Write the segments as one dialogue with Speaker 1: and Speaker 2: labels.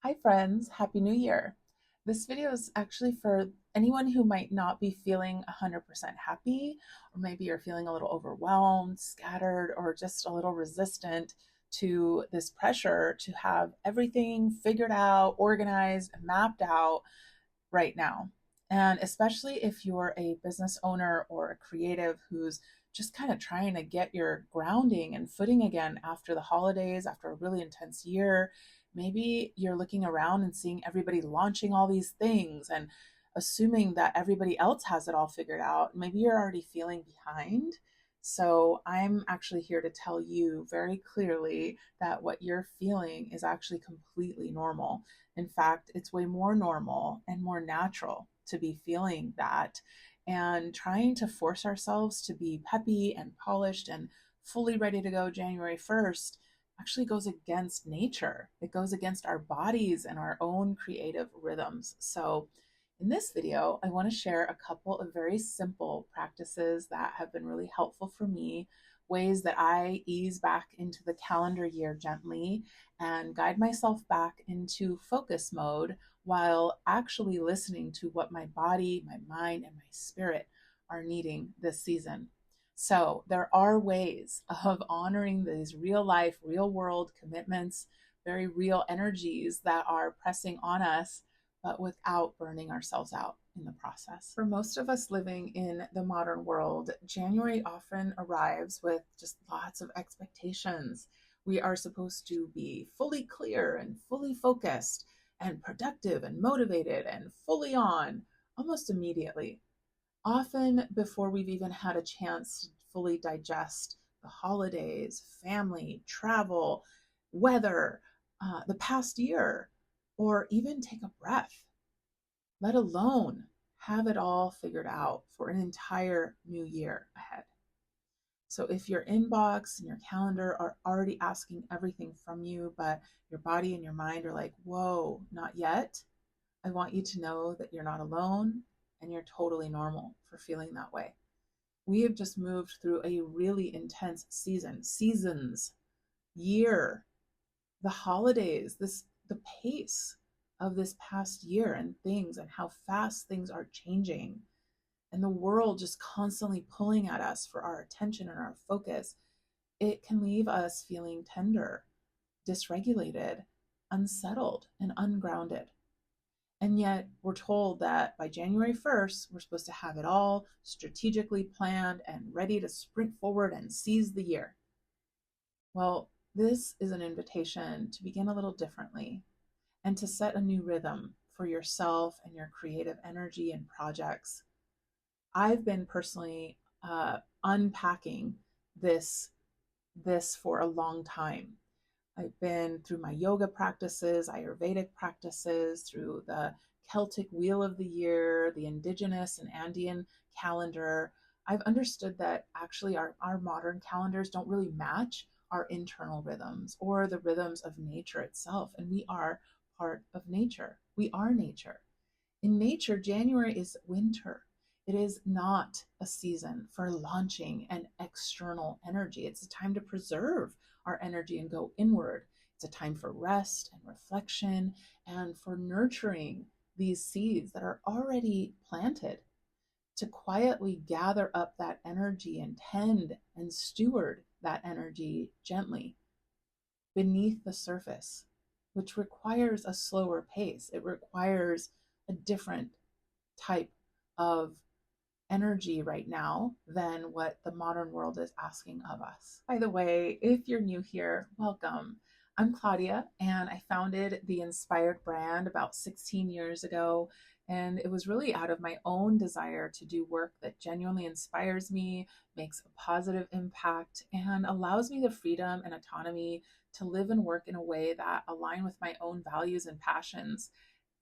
Speaker 1: Hi friends, Happy New Year. This video is actually for anyone who might not be feeling 100% happy, or maybe you're feeling a little overwhelmed, scattered, or just a little resistant to this pressure to have everything figured out, organized, and mapped out right now. And especially if you're a business owner or a creative who's just kind of trying to get your grounding and footing again after the holidays, after a really intense year. Maybe you're looking around and seeing everybody launching all these things and assuming that everybody else has it all figured out. Maybe you're already feeling behind. So I'm actually here to tell you very clearly that what you're feeling is actually completely normal. In fact, it's way more normal and more natural to be feeling that, and trying to force ourselves to be peppy and polished and fully ready to go January 1st actually goes against nature. It goes against our bodies and our own creative rhythms. So in this video, I want to share a couple of very simple practices that have been really helpful for me, ways that I ease back into the calendar year gently and guide myself back into focus mode while actually listening to what my body, my mind, and my spirit are needing this season. So there are ways of honoring these real life, real world commitments, very real energies that are pressing on us, but without burning ourselves out in the process. For most of us living in the modern world, January often arrives with just lots of expectations. We are supposed to be fully clear and fully focused and productive and motivated and fully on almost immediately, often before we've even had a chance to fully digest the holidays, family, travel, weather, the past year, or even take a breath, let alone have it all figured out for an entire new year ahead. So if your inbox and your calendar are already asking everything from you, but your body and your mind are like, whoa, not yet, I want you to know that you're not alone and you're totally normal for feeling that way. We have just moved through a really intense seasons, year, the holidays, the pace of this past year and things and how fast things are changing, and the world just constantly pulling at us for our attention and our focus. It can leave us feeling tender, dysregulated, unsettled, and ungrounded. And yet we're told that by January 1st, we're supposed to have it all strategically planned and ready to sprint forward and seize the year. Well, this is an invitation to begin a little differently and to set a new rhythm for yourself and your creative energy and projects. I've been personally unpacking this for a long time. I've been through my yoga practices, Ayurvedic practices, through the Celtic Wheel of the Year, the Indigenous and Andean calendar. I've understood that actually our modern calendars don't really match our internal rhythms or the rhythms of nature itself. And we are part of nature. We are nature. In nature, January is winter. It is not a season for launching an external energy. It's a time to preserve our energy and go inward. It's a time for rest and reflection and for nurturing these seeds that are already planted, to quietly gather up that energy and tend and steward that energy gently beneath the surface, which requires a slower pace. It requires a different type of energy right now than what the modern world is asking of us. By the way, if you're new here, welcome. I'm Claudia, and I founded the Inspired brand about 16 years ago. And it was really out of my own desire to do work that genuinely inspires me, makes a positive impact, and allows me the freedom and autonomy to live and work in a way that align with my own values and passions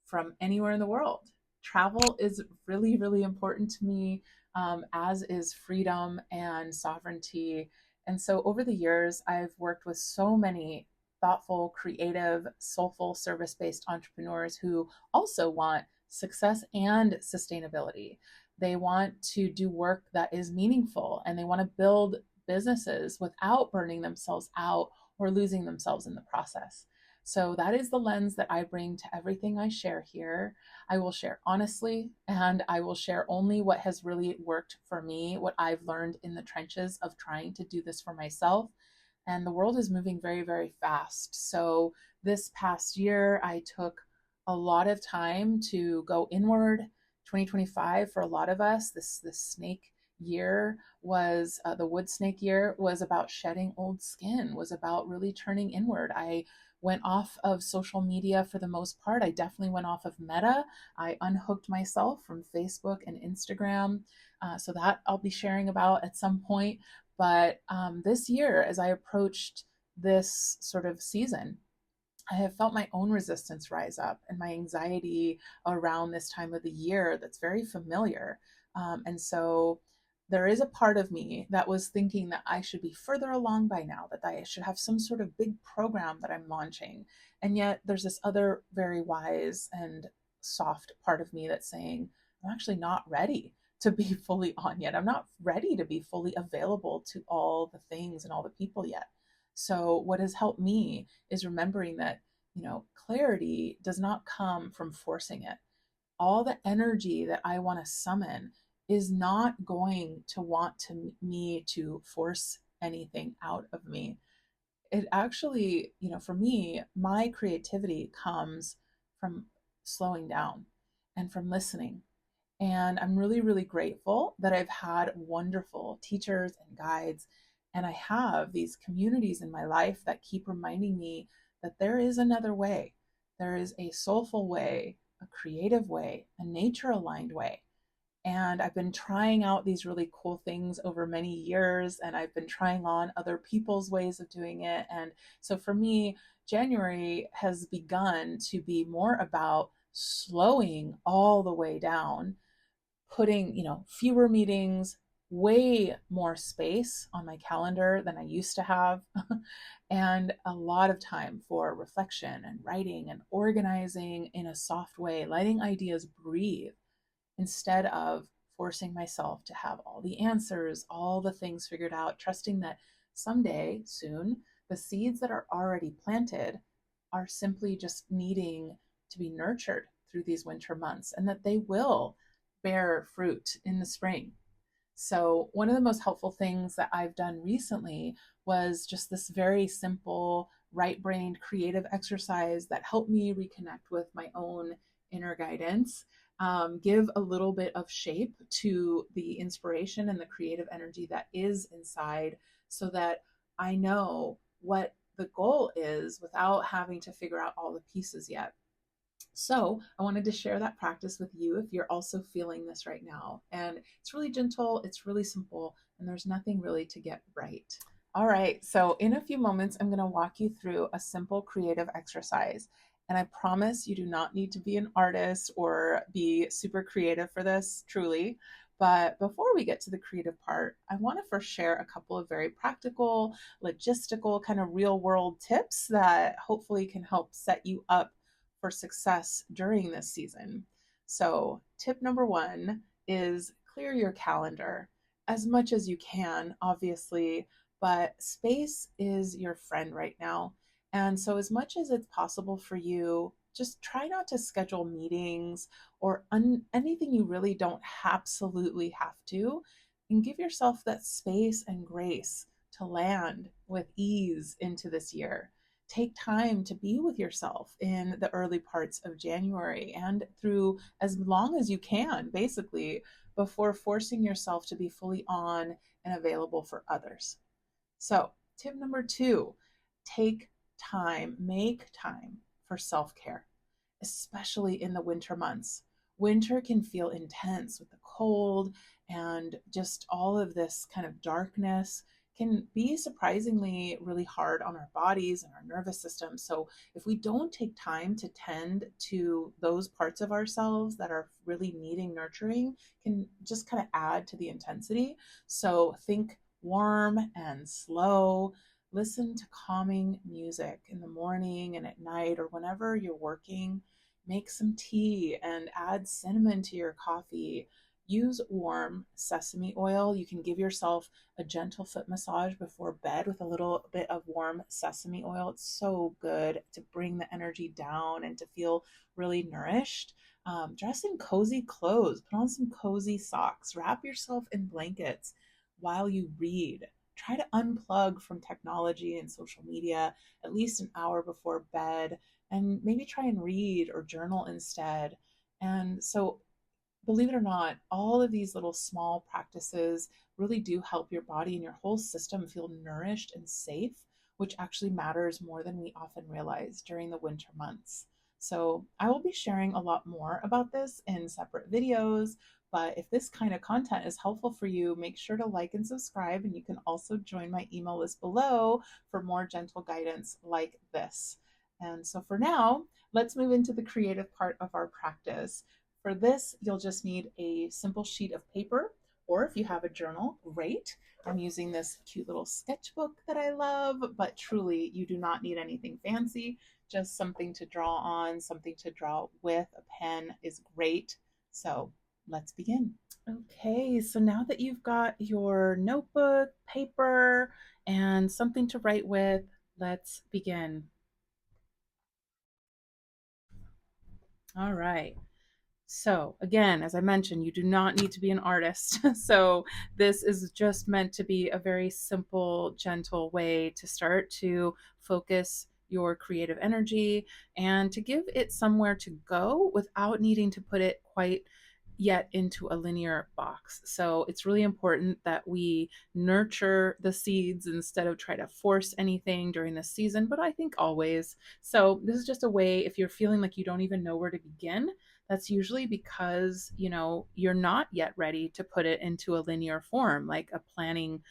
Speaker 1: from anywhere in the world. Travel is really, really important to me, as is freedom and sovereignty. And so over the years, I've worked with so many thoughtful, creative, soulful, service-based entrepreneurs who also want success and sustainability. They want to do work that is meaningful, and they want to build businesses without burning themselves out or losing themselves in the process. So that is the lens that I bring to everything I share here. I will share honestly, and I will share only what has really worked for me, what I've learned in the trenches of trying to do this for myself. And the world is moving very, very fast. So this past year, I took a lot of time to go inward. 2025 for a lot of us, this snake year was the wood snake year was about shedding old skin, was about really turning inward. I went off of social media for the most part. I definitely went off of Meta. I unhooked myself from Facebook and Instagram. So that I'll be sharing about at some point. But this year, as I approached this sort of season, I have felt my own resistance rise up and my anxiety around this time of the year that's very familiar. And so there is a part of me that was thinking that I should be further along by now, that I should have some sort of big program that I'm launching. And yet there's this other very wise and soft part of me that's saying, I'm actually not ready to be fully on yet. I'm not ready to be fully available to all the things and all the people yet. So, what has helped me is remembering that, clarity does not come from forcing it. All the energy that I want to summon is not going to want me to force anything out of me. It actually, for me, my creativity comes from slowing down and from listening. And I'm really, really grateful that I've had wonderful teachers and guides. And I have these communities in my life that keep reminding me that there is another way. There is a soulful way, a creative way, a nature aligned way. And I've been trying out these really cool things over many years, and I've been trying on other people's ways of doing it. And so for me, January has begun to be more about slowing all the way down, putting, fewer meetings, way more space on my calendar than I used to have, and a lot of time for reflection and writing and organizing in a soft way, letting ideas breathe instead of forcing myself to have all the answers, all the things figured out, trusting that someday, soon, the seeds that are already planted are simply just needing to be nurtured through these winter months, and that they will bear fruit in the spring. So, one of the most helpful things that I've done recently was just this very simple, right brained creative exercise that helped me reconnect with my own inner guidance, give a little bit of shape to the inspiration and the creative energy that is inside, so that I know what the goal is without having to figure out all the pieces yet. So I wanted to share that practice with you if you're also feeling this right now. And it's really gentle, it's really simple, and there's nothing really to get right. All right, so in a few moments, I'm going to walk you through a simple creative exercise. And I promise you do not need to be an artist or be super creative for this, truly. But before we get to the creative part, I want to first share a couple of very practical, logistical, kind of real world tips that hopefully can help set you up for success during this season. So, tip number one is clear your calendar as much as you can, obviously, but space is your friend right now. And so, as much as it's possible for you, just try not to schedule meetings or anything you really don't absolutely have to, and give yourself that space and grace to land with ease into this year. Take time to be with yourself in the early parts of January and through as long as you can, basically, before forcing yourself to be fully on and available for others. So, tip number two, make time for self care, especially in the winter months. Winter can feel intense with the cold and just all of this kind of darkness can be surprisingly really hard on our bodies and our nervous system. So, if we don't take time to tend to those parts of ourselves that are really needing nurturing, can just kind of add to the intensity. So, think warm and slow. Listen to calming music in the morning and at night or whenever you're working. Make some tea and add cinnamon to your coffee. use warm sesame oil. You can give yourself a gentle foot massage before bed with a little bit of warm sesame oil. It's so good to bring the energy down and to feel really nourished. Dress in cozy clothes, put on some cozy socks, wrap yourself in blankets while you read. Try to unplug from technology and social media at least an hour before bed, and maybe try and read or journal instead. And so, believe it or not, all of these little small practices really do help your body and your whole system feel nourished and safe, which actually matters more than we often realize during the winter months. So, I will be sharing a lot more about this in separate videos. But if this kind of content is helpful for you, make sure to like and subscribe. And you can also join my email list below for more gentle guidance like this. And so for now, let's move into the creative part of our practice. For this, you'll just need a simple sheet of paper, or if you have a journal, great. I'm using this cute little sketchbook that I love, but truly, you do not need anything fancy, just something to draw on, something to draw with. A pen is great. So let's begin. Okay, so now that you've got your notebook, paper, and something to write with, let's begin. All right. So, again, as I mentioned, you do not need to be an artist. So, this is just meant to be a very simple, gentle way to start to focus your creative energy and to give it somewhere to go without needing to put it quite yet into a linear box. So, it's really important that we nurture the seeds instead of try to force anything during this season, but I think always. So, this is just a way if you're feeling like you don't even know where to begin, that's usually because, you're not yet ready to put it into a linear form like a planning,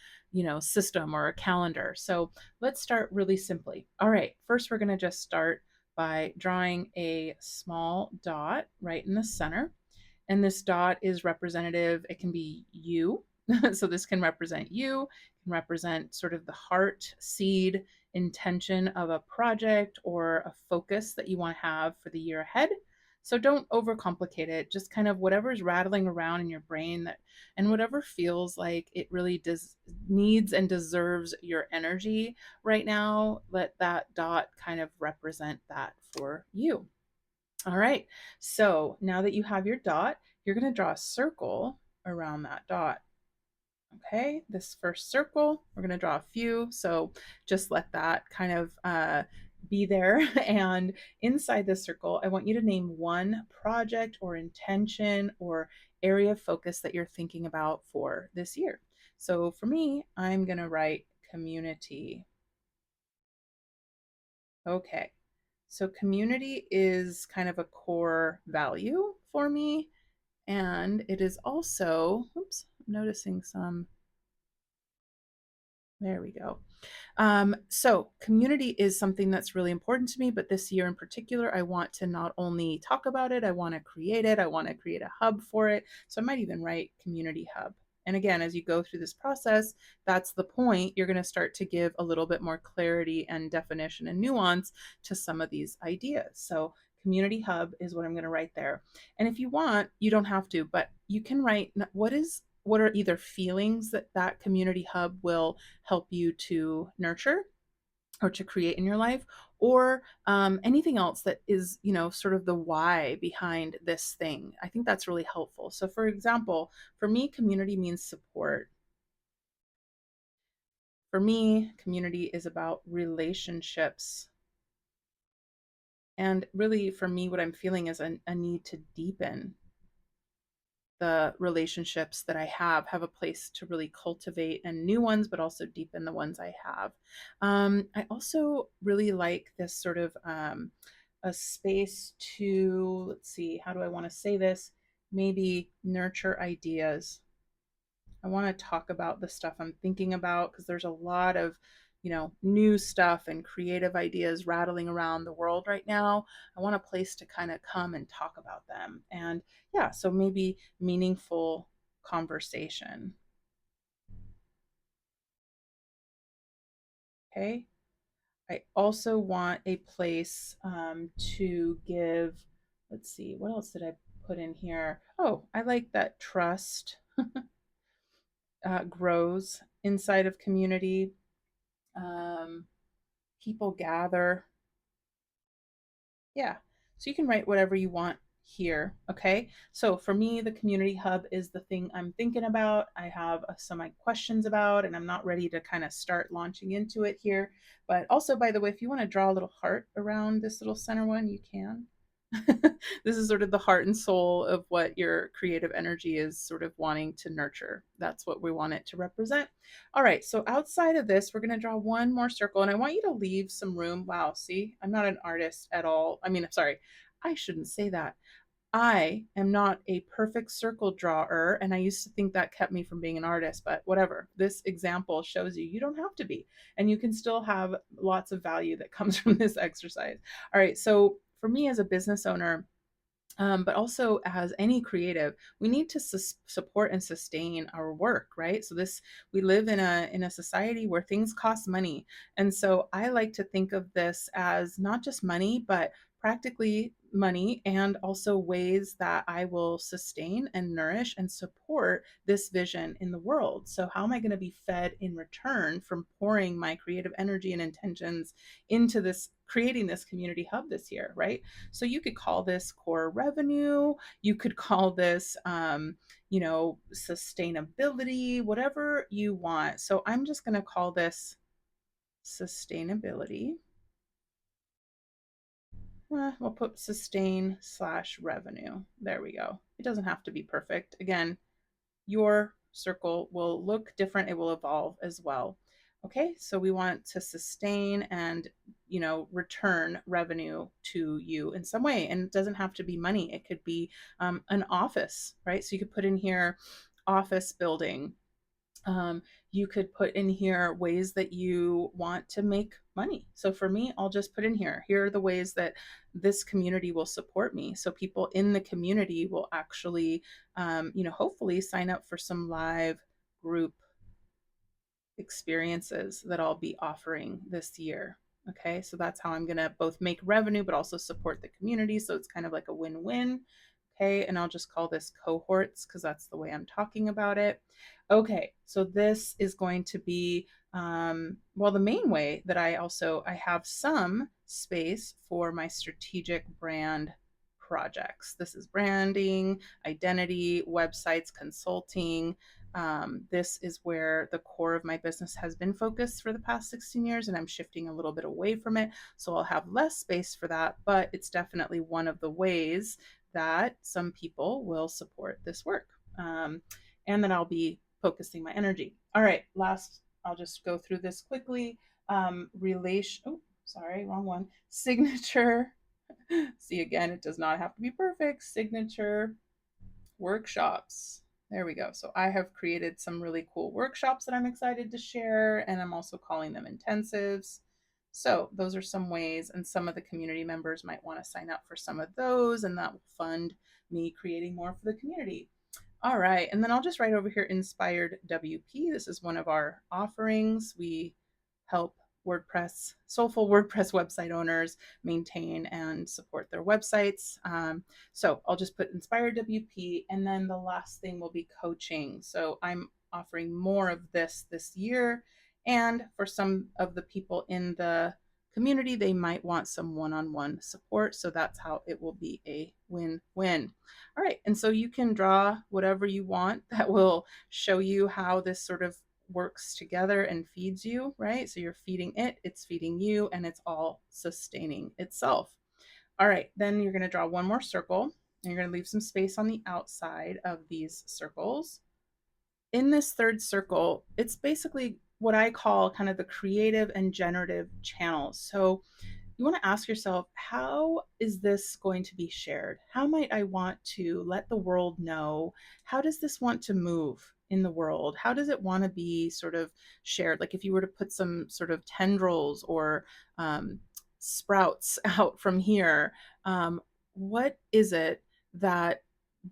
Speaker 1: system or a calendar. So let's start really simply. All right, first we're going to just start by drawing a small dot right in the center. And this dot is representative. It can be you. So this can represent you, can represent sort of the heart, seed, intention of a project or a focus that you want to have for the year ahead. So don't overcomplicate it. Just kind of whatever's rattling around in your brain that and whatever feels like it really does needs and deserves your energy right now, let that dot kind of represent that for you. All right. So now that you have your dot, you're going to draw a circle around that dot. Okay, this first circle, we're going to draw a few. So just let that kind of be there. And inside this circle, I want you to name one project or intention or area of focus that you're thinking about for this year. So for me, I'm going to write community. Okay, so community is kind of a core value for me. And it is also, oops, I'm noticing some, there we go. So community is something that's really important to me, but this year in particular, I want to not only talk about it, I want to create it. I want to create a hub for it. So I might even write community hub. And again, as you go through this process, that's the point. You're going to start to give a little bit more clarity and definition and nuance to some of these ideas. So community hub is what I'm going to write there. And if you want, you don't have to, but you can write what are either feelings that that community hub will help you to nurture or to create in your life, or anything else that is, sort of the why behind this thing. I think that's really helpful. So, for example, for me, community means support. For me, community is about relationships. And really, for me, what I'm feeling is a need to deepen the relationships that I have a place to really cultivate and new ones, but also deepen the ones I have. I also really like this sort of a space to, let's see, how do I want to say this? Maybe nurture ideas. I want to talk about the stuff I'm thinking about because there's a lot of, new stuff and creative ideas rattling around the world right now. I want a place to kind of come and talk about them. And yeah, so maybe meaningful conversation. Okay. I also want a place to give, let's see, what else did I put in here, oh, I like that trust grows inside of community. Um, People gather. Yeah. So you can write whatever you want here. Okay. So for me, the community hub is the thing I'm thinking about. I have some questions about, and I'm not ready to kind of start launching into it here. But also, by the way, if you want to draw a little heart around this little center one, you can. This is sort of the heart and soul of what your creative energy is sort of wanting to nurture. That's what we want it to represent. All right, so outside of this, we're going to draw one more circle, and I want you to leave some room. Wow, see, I'm not an artist at all. I mean, I'm sorry, I shouldn't say that. I am not a perfect circle drawer, and I used to think that kept me from being an artist, but whatever. This example shows you don't have to be, and you can still have lots of value that comes from this exercise. All right, so for me as a business owner, but also as any creative, we need to support and sustain our work, right? So this, we live in a society where things cost money, and so I like to think of this as not just money, but practically money, and also ways that I will sustain and nourish and support this vision in the world. So how am I going to be fed in return from pouring my creative energy and intentions into this, creating this community hub this year, right? So you could call this core revenue. You could call this, sustainability, whatever you want. So I'm just going to call this sustainability. We'll put sustain/revenue. There we go. It doesn't have to be perfect. Again, your circle will look different. It will evolve as well. Okay, so we want to sustain and, return revenue to you in some way. And it doesn't have to be money. It could be an office, right? So you could put in here office building. You could put in here ways that you want to make money. So for me, I'll just put in here are the ways that this community will support me. So people in the community will actually, hopefully sign up for some live group experiences that I'll be offering this year. Okay, so that's how I'm going to both make revenue but also support the community. So it's kind of like a win win. Okay, and I'll just call this cohorts because that's the way I'm talking about it. Okay, so this is going to be, the main way that I have some space for my strategic brand projects. This is branding, identity, websites, consulting. This is where the core of my business has been focused for the past 16 years, and I'm shifting a little bit away from it. So I'll have less space for that, but it's definitely one of the ways that some people will support this work. And then I'll be focusing my energy. All right, last, I'll just go through this quickly. Wrong one. Signature. See, again, it does not have to be perfect. Signature workshops. There we go. So I have created some really cool workshops that I'm excited to share, and I'm also calling them intensives. So those are some ways, and some of the community members might want to sign up for some of those, and that will fund me creating more for the community. All right, and then I'll just write over here Inspired WP. This is one of our offerings. We help soulful WordPress website owners maintain and support their websites. So I'll just put Inspired WP, and then the last thing will be coaching. So I'm offering more of this year, and for some of the people in the community, they might want some one-on-one support. So that's how it will be a win-win. All right, and so you can draw whatever you want that will show you how this sort of works together and feeds you, right? So you're feeding it, it's feeding you, and it's all sustaining itself. All right, then you're going to draw one more circle, and you're going to leave some space on the outside of these circles. In this third circle, it's basically what I call kind of the creative and generative channels. So you want to ask yourself, how is this going to be shared? How might I want to let the world know? How does this want to move in the world? How does it want to be sort of shared? Like if you were to put some sort of tendrils or sprouts out from here, what is it that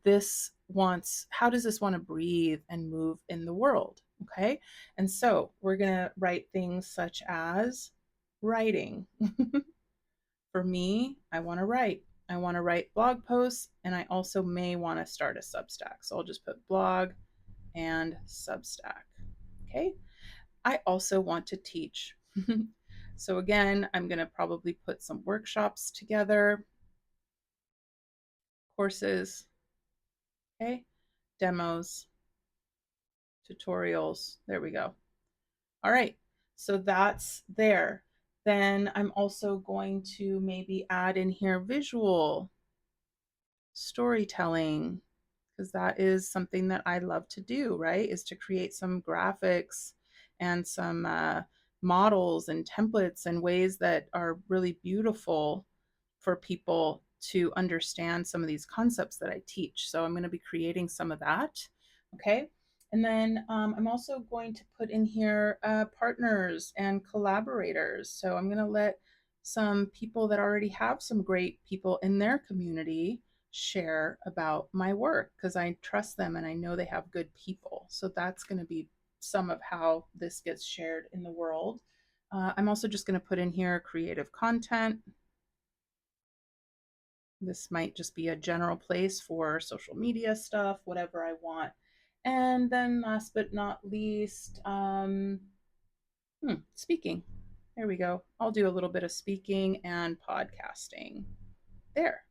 Speaker 1: this wants? How does this want to breathe and move in the world? Okay. And so we're going to write things such as writing. For me, I want to write. I want to write blog posts, and I also may want to start a Substack. So I'll just put blog and Substack. Okay. I also want to teach. So again, I'm going to probably put some workshops together, courses, okay, demos, tutorials. There we go. All right. So that's there. Then I'm also going to maybe add in here visual storytelling, because that is something that I love to do, right? Is to create some graphics and some models and templates and ways that are really beautiful for people to understand some of these concepts that I teach. So I'm going to be creating some of that. Okay. And then I'm also going to put in here partners and collaborators. So I'm going to let some people that already have some great people in their community share about my work, because I trust them and I know they have good people. So that's going to be some of how this gets shared in the world. I'm also just going to put in here creative content. This might just be a general place for social media stuff, whatever I want. And then last but not least, speaking. There we go. I'll do a little bit of speaking and podcasting. There.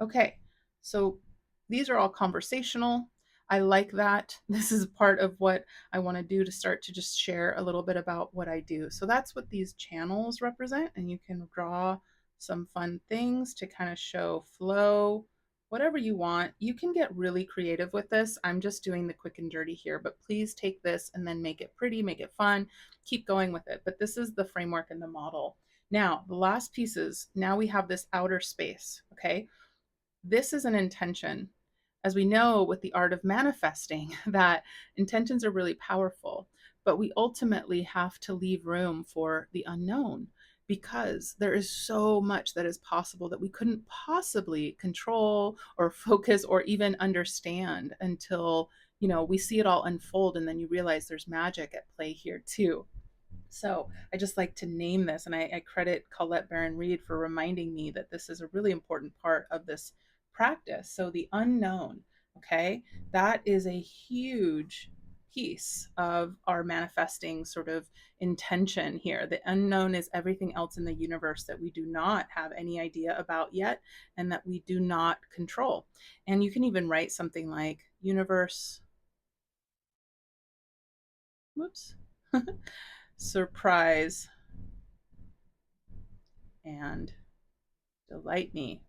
Speaker 1: Okay, so these are all conversational. I like that. This is part of what I want to do to start to just share a little bit about what I do. So that's what these channels represent, and you can draw some fun things to kind of show flow, whatever you want. You can get really creative with this. I'm just doing the quick and dirty here, but please take this and then make it pretty, make it fun, keep going with it. But this is the framework and the model. Now, the last pieces, now we have this outer space, okay? This is an intention. As we know with the art of manifesting, that intentions are really powerful, but we ultimately have to leave room for the unknown, because there is so much that is possible that we couldn't possibly control or focus or even understand until, we see it all unfold, and then you realize there's magic at play here too. So I just like to name this, and I credit Colette Baron Reed for reminding me that this is a really important part of this practice. So the unknown, okay, that is a huge piece of our manifesting sort of intention here. The unknown is everything else in the universe that we do not have any idea about yet and that we do not control. And you can even write something like universe, whoops, surprise and delight me.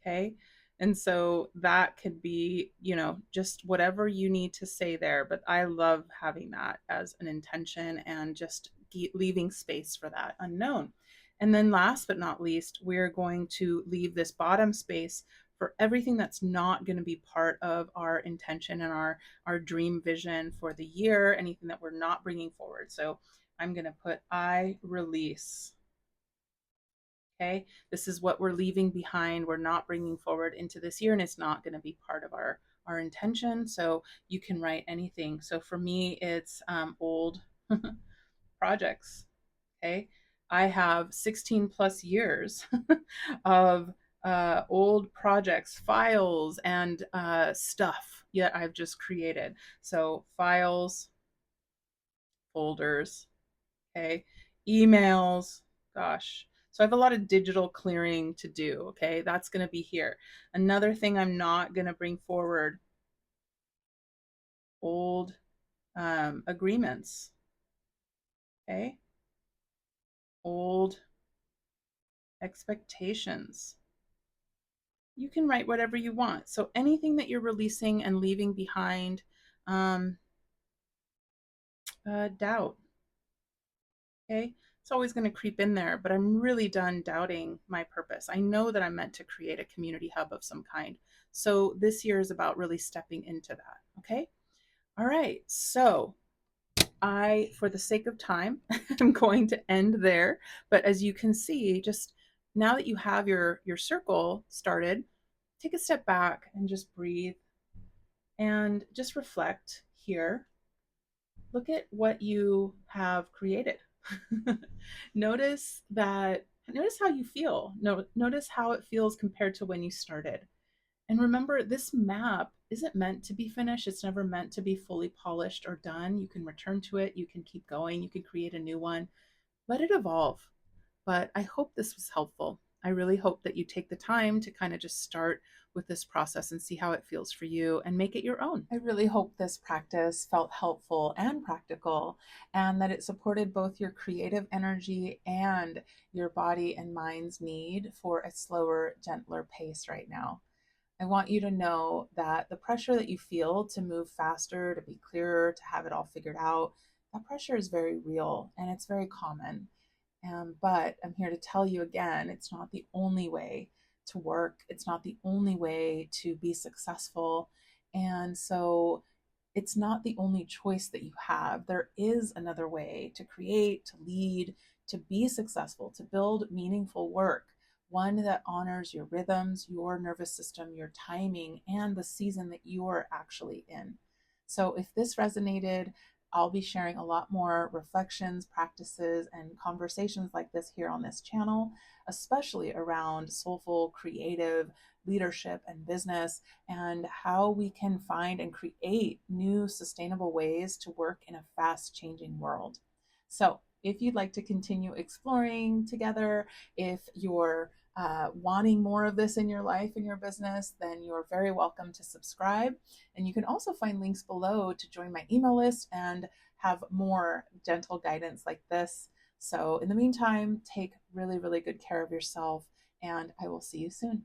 Speaker 1: Okay. And so that could be, just whatever you need to say there. But I love having that as an intention and just leaving space for that unknown. And then last but not least, we're going to leave this bottom space for everything that's not going to be part of our intention and our dream vision for the year, anything that we're not bringing forward. So I'm going to put I release. Okay, this is what we're leaving behind. We're not bringing forward into this year, and it's not going to be part of our intention. So you can write anything. So for me, it's old projects. Okay, I have 16 plus years of old projects, files, and stuff yet I've just created. So files, folders, okay, emails, gosh. So I have a lot of digital clearing to do, okay? That's going to be here. Another thing I'm not going to bring forward, old agreements, okay? Old expectations. You can write whatever you want. So anything that you're releasing and leaving behind, doubt, okay? It's always going to creep in there, but I'm really done doubting my purpose. I know that I'm meant to create a community hub of some kind. So this year is about really stepping into that. Okay. All right. So for the sake of time, I'm going to end there. But as you can see, just now that you have your circle started, take a step back and just breathe and just reflect here. Look at what you have created. Notice that Notice how you feel. Notice how it feels compared to when you started. And remember, this map isn't meant to be finished. It's never meant to be fully polished or done. You can return to it. You can keep going. You can create a new one. Let it evolve. But I hope this was helpful. I really hope that you take the time to kind of just start with this process and see how it feels for you and make it your own. I really hope this practice felt helpful and practical, and that it supported both your creative energy and your body and mind's need for a slower, gentler pace right now. I want you to know that the pressure that you feel to move faster, to be clearer, to have it all figured out, that pressure is very real and it's very common. But I'm here to tell you again, it's not the only way to work. It's not the only way to be successful. And so it's not the only choice that you have. There is another way to create, to lead, to be successful, to build meaningful work, one that honors your rhythms, your nervous system, your timing, and the season that you are actually in. So if this resonated, I'll be sharing a lot more reflections, practices, and conversations like this here on this channel, especially around soulful, creative leadership and business, and how we can find and create new sustainable ways to work in a fast changing world. So, if you'd like to continue exploring together, if you're wanting more of this in your life, in your business, then you're very welcome to subscribe. And you can also find links below to join my email list and have more gentle guidance like this. So, in the meantime, take really, really good care of yourself, and I will see you soon.